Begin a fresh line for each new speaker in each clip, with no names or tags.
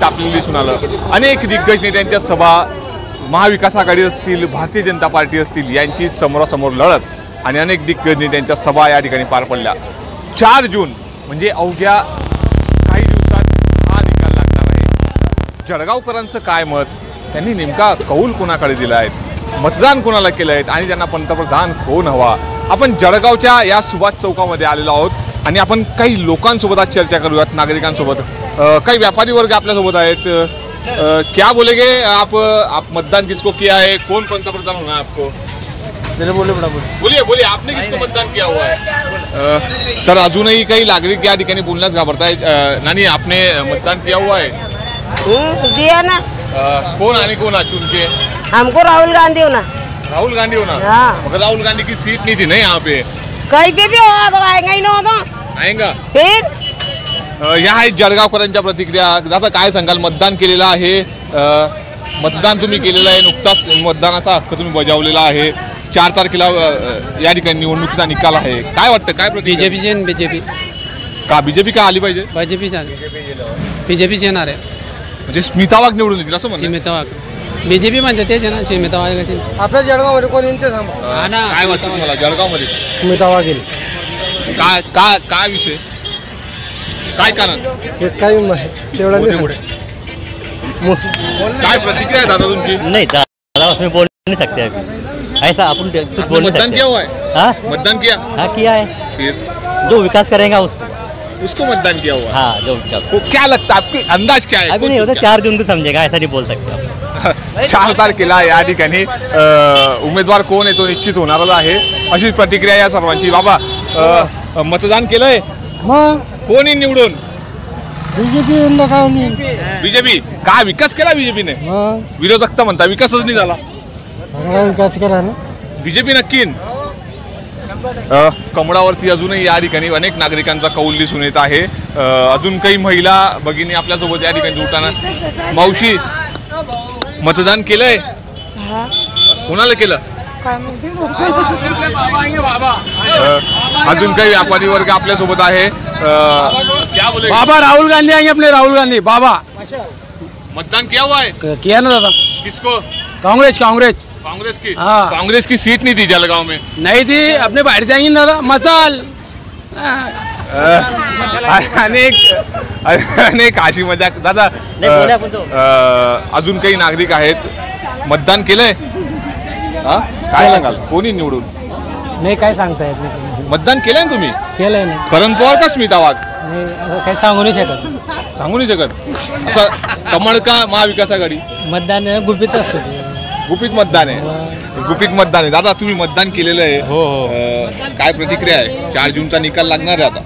तापलेली दिसून आलं। अनेक दिग्गज नेत्यांच्या सभा, महाविकास आघाडी असतील, भारतीय जनता पार्टी असतील यांची समोरासमोर लढत आणि अनेक दिग्गज नेत्यांच्या सभा या ठिकाणी पार पडल्या। 4 जून म्हणजे अवघ्या काही दिवसात हा निकाल लागणार आहे। जळगावकरांचं काय मत, त्यांनी नेमका कौल कोणाकडे दिला आहे, मतदान कोणाला केलं आहे आणि त्यांना पंतप्रधान कोण हवा। आपण जळगावच्या या सुभाष चौकामध्ये आलेलो आहोत आणि आपण काही लोकांसोबत आज चर्चा करूयात, नागरिकांसोबत। काही व्यापारी वर्ग आपल्यासोबत आहेत। क्या बोलेंगे आप मतदान किसको किया है, कौन पंतप्रधान होना है आपको? बोलिए बोलिए, आपने किसको मतदान किया हुआ है? तर अजूनही काही नागरिक या ठिकाणी बोलण्यास घाबरतायत। नानी, आपने मतदान किया हुआ है?
दिया ना।
कौन आने कौन चुन के?
हमको राहुल गांधी होना।
राहुल गांधी होना?
हाँ।
मगर राहुल गांधी की सीट नहीं थी ना यहाँ पे।
कहीं पे भी होगा तो आएगा ही ना, तो
आएगा
फिर।
या आहेत जळगावकरांच्या प्रतिक्रिया। दादा, काय सांगाल? मतदान केलेलं आहे, मतदान तुम्ही केलेलं आहे, नुकताच मतदानाचा हक्क तुम्ही बजावलेला आहे। 4 तारखेला या ठिकाणी निवडणुकीचा निकाल आहे। काय वाटतं, काय प्रतिक्रिया?
बीजेपी
का बीजेपी का आली पाहिजे?
बीजेपी येणार आहे,
म्हणजे स्मिता वाघ निवडून येतील असं म्हणतात?
स्मिता वाघ बीजेपी म्हणते तेच आहे ना, स्मिता वाघ कशी
आपल्या जळगावमध्ये कोण येते
काय वाटतं तुम्हाला जळगावमध्ये?
स्मिता वाघ येईल।
काय काय काय विषय, काय कारण?
तेवढा
काय प्रतिक्रिया आहे दादा तुमची?
नहीं दादा, उसमें बोल नहीं सकते अभी, ऐसा अपन कुछ बोल नहीं
मतदान
सकते।
किया हुआ है?
हाँ
मतदान किया?
हाँ किया है,
फिर
जो विकास करेगा
उसको मतदान किया हुआ है?
हाँ जो विकास।
वो क्या लगता है, आपकी अंदाज क्या है?
अभी नहीं होता, 4 जून को समझेगा, ऐसा नहीं बोल सकते आप।
4 तारखेला या ठिकाणी उमेदवार कोण आहे तो निश्चित होणारच आहे, अशी प्रतिक्रिया या सर्वांची। बाबा, मतदान केलंय? कोणी निवडून? बीजेपी का विकास केला बीजेपीने? विरोधक तर म्हणता विकासच नाही झाला। बीजेपी नक्की। कमळावरती अजूनही या ठिकाणी अनेक नागरिकांचा कौल दिसून येत आहे। अजून काही महिला भगिनी आपल्यासोबत या ठिकाणी जुळताना। मावशी, मतदान केलंय? कोणाला केलं? अजून काही व्यापारी वर्ग आपल्यासोबत आहे। क्या बोले?
बाबा राहुल गांधी आएंगे अपने, राहुल गांधी बाबा।
मतदान किया हुआ है?
किया ना दादा।
किसको?
कांग्रेस
कांग्रेस की?
हाँ।
कांग्रेस की सीट नहीं थी जलगांव में?
नहीं थी, अपने बाहर जाएंगे ना दादा। मसाल
अनेक हाशी मजाक। दादा, अजून काही नागरिक आहेत, मतदान केलंय? काय सांगाल, कोणी निवडून?
नाही, काय सांगता येत नाही।
मतदान केलंय ना तुम्ही?
केलंय नाही,
करण पवार का स्मिता वाघ?
काही सांगू नाही शकत।
सांगू नाही शकत? असं कमळ का महाविकास आघाडी?
मतदान गुपित असतं,
गुपित मतदान आहे। गुपित मतदान आहे। दादा, तुम्ही मतदान केलेलं आहे? हो। काय प्रतिक्रिया आहे? 4 जूनचा निकाल लागणार आहे आता।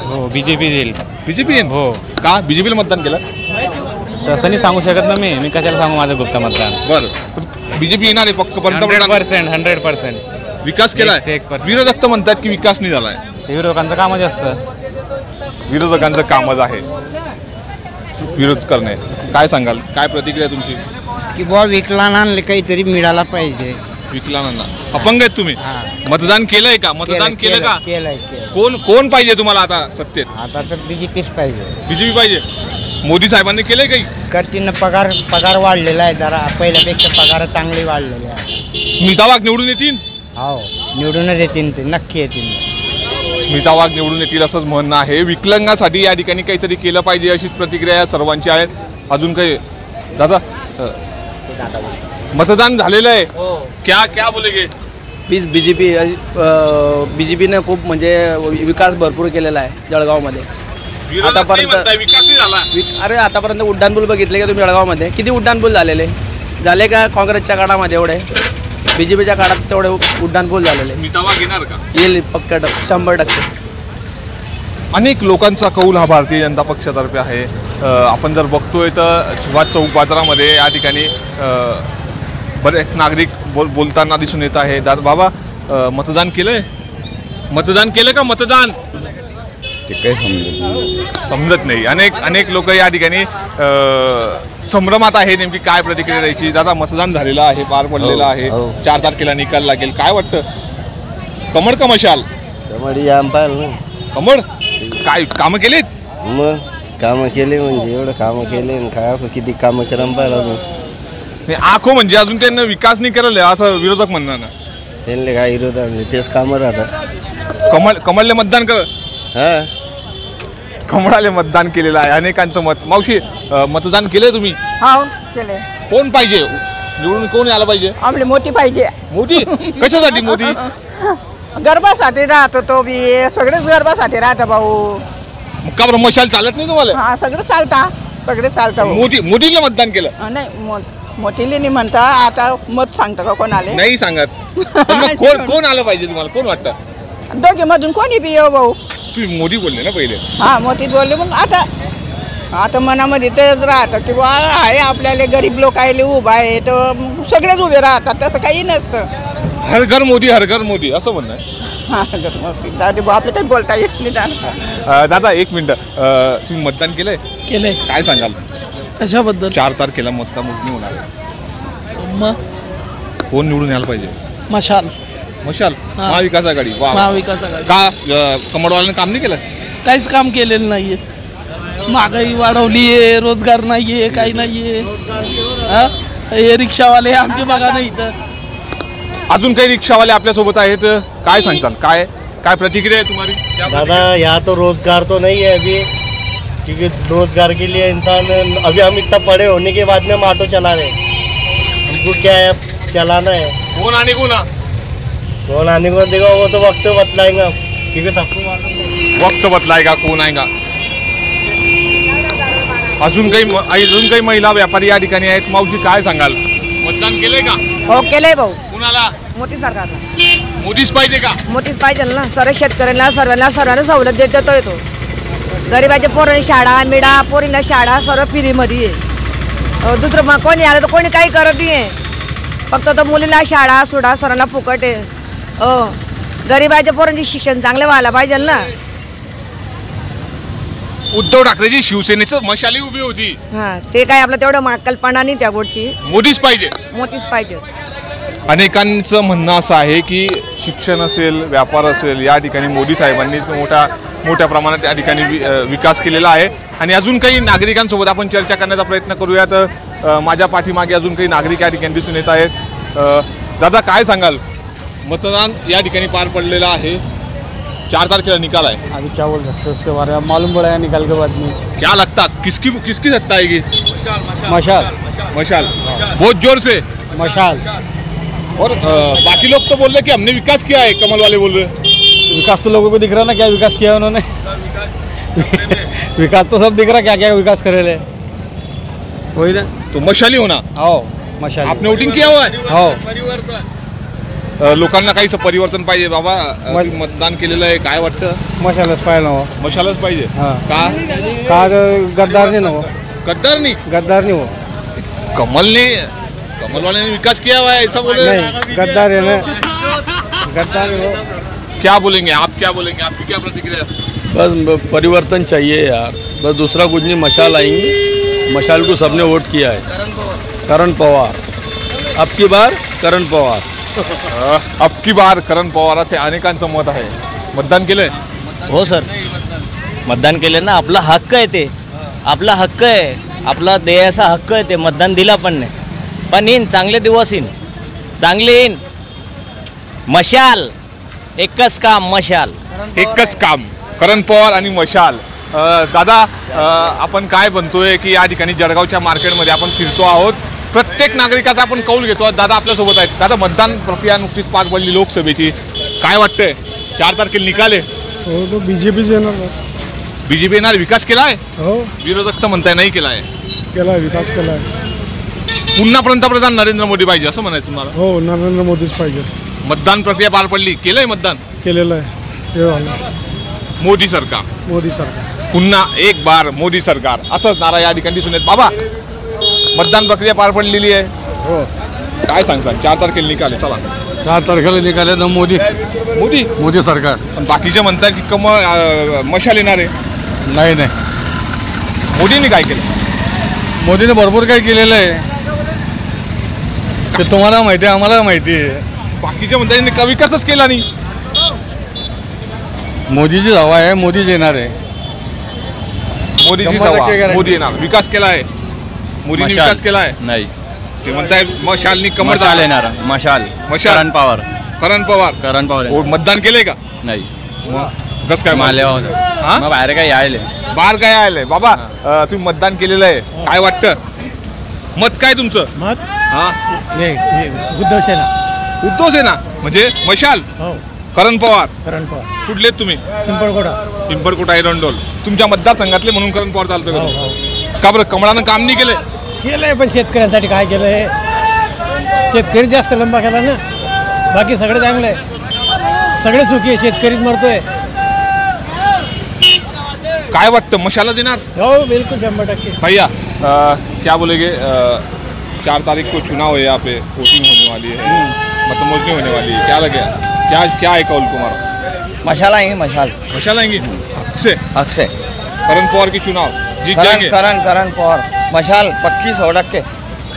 हो, बीजेपी येईल।
बीजेपी येईल?
हो।
का बीजेपीला मतदान केलं?
तसं नाही सांगू शकत ना मी कशाला सांगू माझं गुप्त मतदान।
बरं, बीजेपी येणार आहे पक्क पंतप्रधान?
100%।
विकास केलाय?
100%।
विरोधक तर म्हणतात की विकास नाही झालाय।
ते विरोधकांचं कामच असतं,
विरोधकांचं कामच आहे विरोध करणे। काय सांगाल, काय प्रतिक्रिया तुमची?
की बुवा विकलांना काहीतरी मिळाला पाहिजे।
विकलांना अपंग आहेत तुम्ही? मतदान केलंय का? मतदान केलं का?
केलंय।
कोण पाहिजे तुम्हाला आता सत्तेत?
आता तर बीजेपीच पाहिजे।
बीजेपी पाहिजे? मोदी साहेबांनी केलंय काही?
करतीनं पगार वाढलेला आहे, जरा पहिल्यापेक्षा पगार चांगली वाढलेली आहे।
स्मिता वाघ निवडून येतील?
हो, निवडूनच येतील, ते नक्की येतील।
स्मिता वाघ निवडून येतील असंच म्हणणं आहे। विकलांगासाठी या ठिकाणी काहीतरी केलं पाहिजे अशीच प्रतिक्रिया या सर्वांची आहे। अजून काही? दादा, मतदान झालेलं आहे? क्या बोलेगे?
प्लीज बीजेपीने खूप म्हणजे विकास भरपूर केलेला आहे जळगावमध्ये। आतापर्यंत
विकास नाही झाला?
अरे आतापर्यंत उड्डाणपूल बघितले का तुम्ही जळगावमध्ये? किती उड्डाणपूल झाले का काँग्रेसच्या काळामध्ये एवढे? बीजेपीच्या काळात तेवढे उड्डाणपूल झालेले।
स्मिता वाघ येणार का?
येईल पक्का, 100%।
अनेक लोकांचा कौल हा भारतीय जनता पक्षातर्फे आहे। आपण जर बघतोय तर सुभाष चौक बाजारामध्ये या ठिकाणी बरेच नागरिक बोलताना दिसून येत आहे। बाबा, मतदान केलंय? मतदान केलं का? मतदान समजत नाही। अनेक लोक या ठिकाणी संभ्रमात आहे, नेमकी काय प्रतिक्रिया द्यायची। दादा, मतदान झालेलं आहे, पार पडलेलं आहे, 4 तारखेला निकाल लागेल, काय वाटतं? कमळ का मशाल? कमळ। काय कामं केलीत?
कामं केले म्हणजे एवढं कामं केले काय किती कामं करून पाहिलं अजून
नाही, आखो म्हणजे अजून त्यांना विकास नाही केलेला आहे असं विरोधक म्हणणार ना.
त्यांना काय विरोध म्हणजे तेच कामं राहतात.
कमळले मतदान कर.
हां
कमळाले मतदान केलेलं आहे अनेकांचं मत. मावशी मतदान केलंय तुम्ही?
हो केले.
कोण पाहिजे निवडून, कोण आला पाहिजे?
आपली मोठी पाहिजे.
मोदी कशासाठी? मोदी
गरबासाठी राहतो तो बी, सगळेच गरबासाठी राहतं भाऊ.
का बरं मशाल चालत नाही तुम्हाला?
हा सगळं चालता, सगळे चालतं.
मोदीला मतदान केलं?
नाही मोठीली नाही म्हणता, आता मत सांगतं का कोण आले?
नाही सांगत. पण मग कोण आलं पाहिजे तुम्हाला? कोण वाटतं?
दोघे मधून कोणी बी येऊ भाऊ.
तुम्ही मोदी बोलले ना पहिले.
हा मोठी बोलले, मग आता मनामध्ये तेच राहतं की बा आहे आपल्याला गरीब लोक आले उभा आहे तर सगळेच उभे राहतात, तसं काही नसतं.
हर घर मोदी, हर घर मोदी असं म्हणणं आहे.
दादा आपलं काही बोलता येत नाही.
दादा एक मिनिट, तुम्ही मतदान केलंय?
केलंय.
काय सांगाल?
कशाबद्दल?
4 तारखेला मतदान होणार आहे.
मग
कोण निवडून यायला पाहिजे?
मशाल.
मशाल
हा.
महाविकास आघाडी. वा.
महाविकास आघाडी.
का कमळवाल्यानं काम नाही केलं?
काहीच काम केलेलं नाहीये. महागाई वाढवली आहे, रोजगार नाहीये, काही नाहीये. हे रिक्षावाले आमची बघा नाही इथं.
अजून काही रिक्षावाले आपल्यासोबत आहेत, काय सांगताल? काय प्रतिक्रिया है तुम्हारी?
दादा यहाँ तो रोजगार तो नहीं है अभी, क्योंकि रोजगार के लिए इंसान अभी हम इतना पढ़े होने के बाद में हम ऑटो चला रहे हैं. हमको क्या है चलाना है.
कौन आने को ना?
कौन आने को देखो वो तो वक्त बतलाएंगा, क्योंकि सबको मालूम
वक्त बतलाएगा कोण आएगा. अजून काही महिला व्यापारी या ठिकाणी आहेत. मावशी काय सांगाल? मतदान केलंय का?
हो केलंय भाऊ.
कुणाला?
मोदी सरकारला.
मोदीच पाहिजे का?
मोठीच पाहिजे ना. सर्व शेतकऱ्यांना सर्वांना सवलत देतो येतो. गरिबाच्या पोरांनी शाळा मिळा, पोरींना शाळा सर्व फ्रीमध्ये आहे. दुसरं मग कोणी आलं तर कोणी काही करत नाही. फक्त तर मुलीला शाळा सुडा सर्वांना फुकट आहे. हो गरिबाच्या पोरांचे शिक्षण चांगलं व्हायला पाहिजे ना.
उद्धव ठाकरेची शिवसेनेचं मशाली उभी होती.
हां ते काय आपलं तेवढं कल्पना नाही त्या गोष्टी.
मोदीच पाहिजे.
मोठीच पाहिजे.
अनेकांचं म्हणणं असं आहे की शिक्षण असेल, व्यापार असेल, या ठिकाणी मोदी साहेबांनीच मोठ्या प्रमाणात या ठिकाणी विकास केलेला आहे. आणि अजून काही नागरिकांसोबत आपण चर्चा करण्याचा प्रयत्न करूयात. माझ्या पाठीमागे अजून काही नागरिक या ठिकाणी दिसून येत आहेत. दादा काय सांगाल? मतदान या ठिकाणी पार पडलेलं आहे. 4 तारखेला निकाल है.
अभी क्या बोल सकते हैं उसके बारे में? मालूम पड़ा है निकाल के बाद में.
क्या लगता किसकी सत्ता आएगी?
मशाल.
मशाल. बहुत जोर से
मशाल.
और बाकी लोग तो बोल रहे कि हमने विकास किया है, कमल वाले बोल रहे.
विकास तो लोगों को दिख रहा ना, क्या विकास किया उन्होंने. विकास तो सब दिख रहा, क्या क्या विकास करेले. वही ना.
तो मशाली होना.
हो मशाल.
आपने वोटिंग किया हुआ है?
हो.
लोकांना काही परिवर्तन पाहिजे बाबा. मतदान केलेलं आहे, काय वाटतं?
मशालच पाहिजे हो.
मशालच पाहिजे.
हाँ.
का
गद्दार नहीं ना हो.
गद्दार नहीं.
गद्दार नहीं हो.
कमल वाले ने विकास किया हुआ है ऐसा बोले.
नहीं गद्दार है ना. गद्दार हो.
क्या बोलेंगे आप? क्या बोलेंगे? आपकी क्या प्रतिक्रिया?
बस परिवर्तन चाहिए यार, बस दूसरा कुछ नहीं. मशाल आएंगी, मशाल को सबने वोट किया है. करण पवार. अब की बार करण पवार.
अब की बार करण पवाराचे अनेकांचं मत आहे. मतदान केलंय?
हो सर, मतदान केले ना. आपला हक्क आहे ते. आपला हक्क आहे, आपला देयाचा हक्क आहे ते. मतदान दिला पण नाही, पण येईन चांगले दिवस येईन, चांगले येईन. मशाल एकच काम. मशाल
एकच काम. करण पवार आणि मशाल. दादा आपण काय बनतोय की या ठिकाणी जळगावच्या मार्केटमध्ये आपण फिरतो आहोत. प्रत्येक नागरिकाचा आपण कौल घेतो. दादा आपल्यासोबत आहेत. दादा मतदान प्रक्रिया नुकतीच पार पडली लोकसभेची, काय वाटतंय? 4 तारखेला निकाल आहे.
हो तो बीजेपीच येणार.
बीजेपी येणार. विकास केला आहे?
हो
विरोधक तर म्हणताय नाही केला आहे.
केला, विकास केला आहे.
पुन्हा पंतप्रधान नरेंद्र मोदी पाहिजे असं म्हणायचं तुम्हाला?
हो नरेंद्र मोदीच पाहिजे.
मतदान प्रक्रिया पार पडली, केलंय मतदान?
केलेलं आहे. हे झालं
मोदी सरकार.
मोदी सरकार.
पुन्हा एक बार मोदी सरकार असंच नारा या ठिकाणी दिसून येत. बाबा मतदान प्रक्रिया पार पडलेली आहे.
हो.
काय सांगता? 4 तारखेला निकाल आहे. चला
7 तारखेला निकाले तर मोदी मोदी सरकार.
पण बाकीचे म्हणतात की मशाल येणार आहे.
नाही नाही,
मोदींनी काय केलं?
मोदीने भरपूर काही केलेलं आहे. ते तुम्हाला माहिती आहे, आम्हाला माहिती आहे.
बाकीचे म्हणतात का विकासच केला नाही.
मोदीची हवा आहे, मोदीच येणार आहे.
मोदीची सभा, मोदी येणार. विकास केला आहे मोदींनी, विकास केला आहे
नाही.
ते म्हणताय मशालनी कमर
मशाल येणार. मशाल.
मशाल.
करण पवार.
करण पवार.
करण पवार.
ओ, मतदान केलंय का?
नाही.
कस काय
मालेगाव मग बाहेर काय यायले.
बाहेर काय आलंय बाबा? तुम्ही मतदान केलेलं आहे, काय वाटतं? मत काय तुमचं?
मत
हा,
उद्धव सेना.
उद्धव सेना म्हणजे मशाल.
हो,
करण पवार.
करण पवार.
कुठले तुम्ही?
पिंपळकोटा.
पिंपळकोटा एरंडोल. तुमच्या मतदारसंघातले म्हणून करण पवार चालतोय का? का बरं, कमळानं काम नाही केलंय?
केलंय, पण शेतकऱ्यांसाठी काय केलंय? शेतकरी जास्त लंबा केला ना, बाकी सगळे चांगले आहे, सगळे सुखी आहे, शेतकरीच मरतोय.
काय वाटतं, मशाला देणार?
हो बिल्कुल 100%.
भैया क्या बोलेंगे? 4 तारीख को चुनाव है, यहाँ पे वोटिंग होने वाली है, मतमोजनी होने वाली है, क्या लगे, क्या है कौल तुम्हारा?
मशाल आएंगे, मशाल.
मशाल आएंगी हक से करण पवार की चुनाव जीत जाएंगे.
करण पवार मशाल पक्की 100%.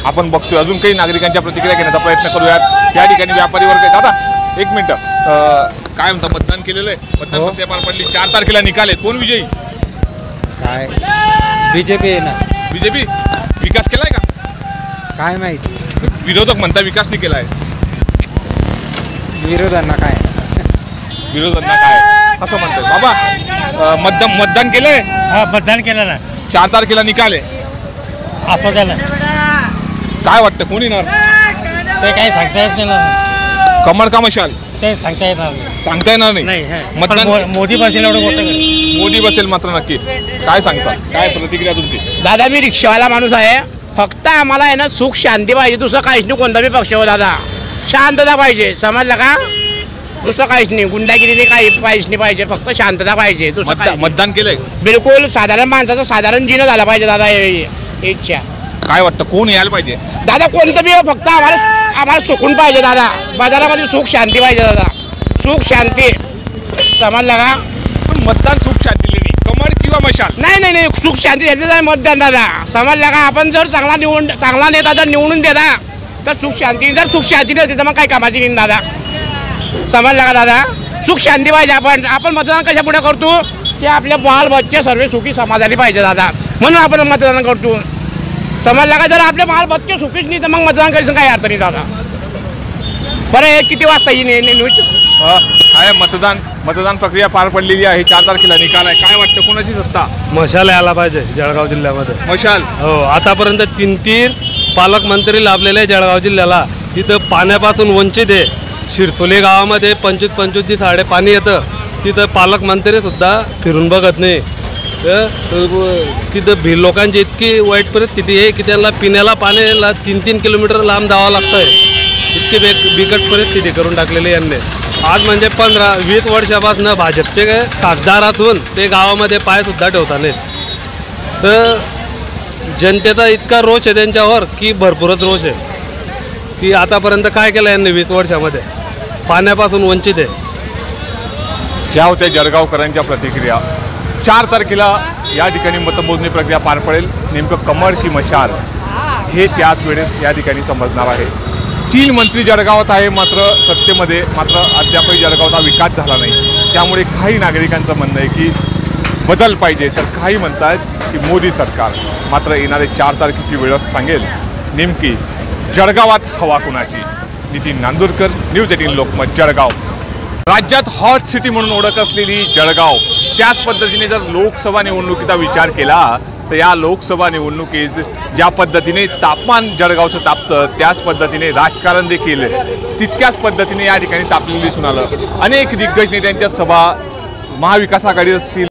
आपण बघतोय अजून काही नागरिकांच्या प्रतिक्रिया घेण्याचा प्रयत्न करूयात. या ठिकाणी व्यापारी वर्ग. दादा एक मिनिट, काय म्हणता? मतदान केलेलं आहे, मतदान प्रक्रिया पार पडली, 4 तारखेला निकाल आहे, कोण विजयी?
काय बीजेपी आहे ना.
बीजेपी. विकास केलाय का?
काय माहिती,
विरोधक म्हणता विकास नाही केलाय.
विरोधांना काय,
विरोधांना काय असं म्हणतोय बाबा? मतदान केलंय?
हा, मतदान केलं ना.
4 तारखेला निकाल आहे,
असं झालं.
काय वाटतं कोण येणार?
ते काही सांगता येत नाही ना,
कमळ का मशाल?
ते सांगता येणार नाही.
सांगता येणार नाही. मतदान
मोदी बसेल एवढं मोठं.
मोदी बसेल मात्र नक्की. काय सांगता, काय प्रतिक्रिया तुमची?
दादा मी रिक्षावाला माणूस आहे, फक्त आम्हाला आहे ना सुख शांती पाहिजे, दुसरं काहीच नाही. कोणता बी पक्ष हो दादा, शांतता पाहिजे, समजलं का? दुसरं काहीच नाही, गुंडागिरी नाही, काही काहीच नाही पाहिजे, फक्त शांतता पाहिजे. दुसरं काही
मतदान केलंय?
बिलकुल साधारण माणसाचं साधारण जीवन झालं पाहिजे दादा, इच्छा.
काय वाटतं कोण यायला पाहिजे?
दादा कोणतं बी हो, फक्त आम्हाला सुकून पाहिजे दादा, बाजारामध्ये सुख शांती पाहिजे दादा, सुख शांती, समजलं का?
मतदान सुख शांती नाही, कमळ किंवा मशाल?
नाही, सुख शांती याचं आहे मतदान दादा, समजलं का? आपण जर चांगला नेता जर निवडून दिला तर सुख शांती, जर सुख शांती नव्हती तर मग काय कामाची नाही दादा, समजलं का दादा? सुख शांती पाहिजे. आपण मतदान कशा पुढे करतो? ते आपले बाल बच्चे सर्व सुखी समाधानी पाहिजे दादा, म्हणून आपण मतदान करतो, समजलं का? जर आपले बाल बच्चे सुखीच नाही तर मग मतदान करायचं काही अर्थ नाही दादा. बरं हे किती वाजता येईल?
काय मतदान प्रक्रिया पार पडलेली आहे, 4 तारखेला निकाल आहे, काय वाटतं कोणाची सत्ता?
मशाल यायला पाहिजे जळगाव जिल्ह्यामध्ये.
मशाल.
हो, आतापर्यंत 3 पालकमंत्री लाभलेले आहे जळगाव जिल्ह्याला. तिथं पाण्यापासून वंचित आहे. शिरसोली गावामध्ये 25 साडे पाणी येतं, तिथं पालकमंत्री सुद्धा फिरून बघत नाही. तिथं लोकांची इतकी वाईट परिस्थिती आहे की त्यांना पिण्याला पाण्याला 3 किलोमीटर लांब जावं लागतं आहे. इतकी बिकट परिस्थिती करून टाकलेली यांनी. आज म्हणजे 15-20 वर्षापासून भाजपचे खासदारातून ते गावामध्ये पायसुद्धा ठेवता नाहीत. तर जनतेचा इतका रोष आहे त्यांच्यावर की भरपूरच रोष आहे की आतापर्यंत काय केलं यांनी 20 वर्षामध्ये, पाण्यापासून वंचित आहे.
त्या होत्या जळगावकरांच्या प्रतिक्रिया. 4 तारखेला या ठिकाणी मतमोजणी प्रक्रिया पार पडेल, नेमकं कमळ की मशाल हे त्याच वेळेस या ठिकाणी समजणार आहे. 3 मंत्री जळगावात आहे, मात्र सत्तेमध्ये मात्र अद्यापही जळगावचा विकास झाला नाही. त्यामुळे काही नागरिकांचं म्हणणं आहे की बदल पाहिजे, तर काही म्हणतात की मोदी सरकार. मात्र येणारे 4 तारखेची वेळच सांगेल नेमकी जळगावात हवा कुणाची. नितीन नांदुरकर, न्यूज 18 लोकमत, जळगाव. राज्यात हॉट सिटी म्हणून ओळख असलेली जळगाव, त्याच पद्धतीने जर लोकसभा निवडणुकीचा विचार केला तर या लोकसभा निवडणुकीत ज्या पद्धतीने तापमान जळगावचं तापतं, त्याच पद्धतीने राजकारण देखील तितक्याच पद्धतीने या ठिकाणी तापलेलं दिसून आलं. अनेक दिग्गज नेत्यांच्या सभा महाविकास आघाडी असतील,